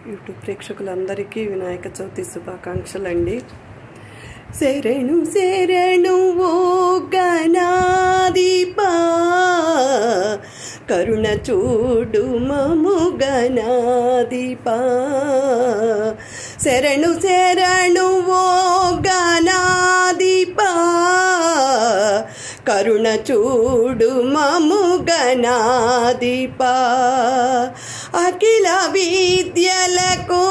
YouTube ప్రేక్షకులందరికీ వినాయక చవితి శుభాకాంక్షలండి. శరణు శరణు ఓ గణాధిపా, కరుణ చూడు మము గణాధిపా. శరణు శరణు ఓ గణాధిపా, కరుణ చూడు మము గణాధిపా. అఖిల విద్యలకు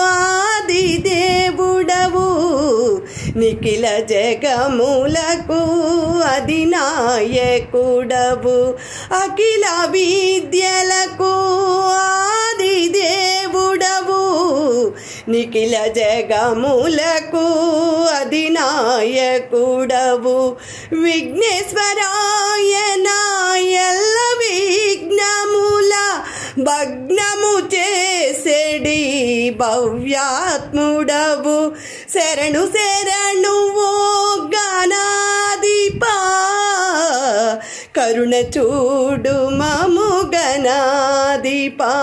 ఆది దేవుడవు, నిఖిల జగములకు అధినాయకుడవు. అఖిల విద్యలకు ఆది దేవుడవు, నిఖిల జగములకు అధినాయకుడవు. విఘ్నేశ్వరాయన ఎల్ల విఘ్నముల భగ్నము చేసేడి భవ్యాత్ముడవు. శరణు శరణు ఓ గణాధిపా, కరుణ చూడు మము గణాధిపా.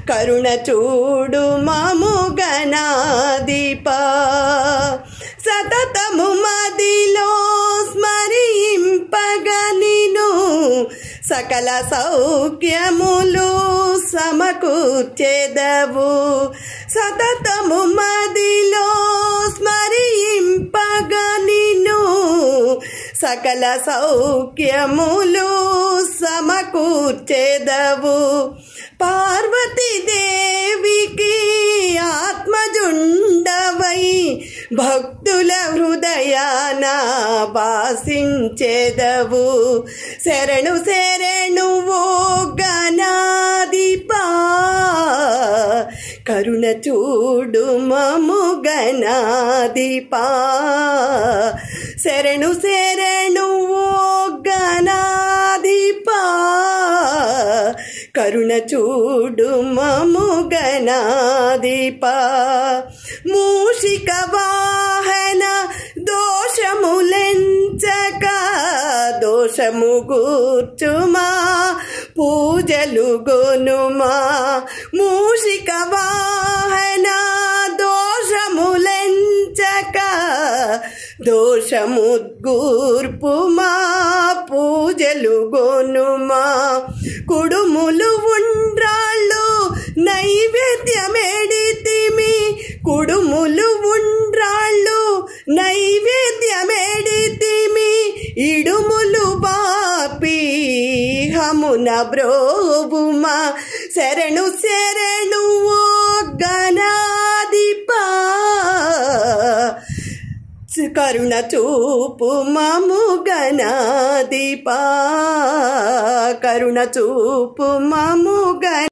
కరుణ చూడు మము గణాధిపా. సతతము మదిలో స్మరింపగ నిను, సకల సౌఖ్యములు సమకూర్చెదవు. సతతము మదిలో స్మరింపగ నిను, సకల సౌఖ్యములు సమకూర్చెదవు. పార్వతీ దేవికి ఆత్మజుండవై, భక్తుల హృదయాన భాసించెదవు. శరణు శరణు ఓ గణాధిపా, కరుణ చూడు మము గణాధిపా. శరణు శరణు ఓ గణాధిపా, కరుణ చూడు మము గణాధిపా. మూషిక వాహన దోషములెంచక, దోషము గూర్చుమా పూజలు గొనుమా. మూషిక వాహన దోషములెంచక, దోషము గూర్పుమా పూజలు గొనుమా. కుడుములు ఉండ్రాళ్ళు నైవేద్యమేడితిమి, కుడుములు ఉండ్రాళ్ళు నైవేద్యమేడితిమి. ఇడుములు బాపి హమున బ్రోవుమా. శరణు శరణు ఓ గణాధిపా, కరుణ చూపు మము గణాధిపా. కరుణ చూపు మము గణ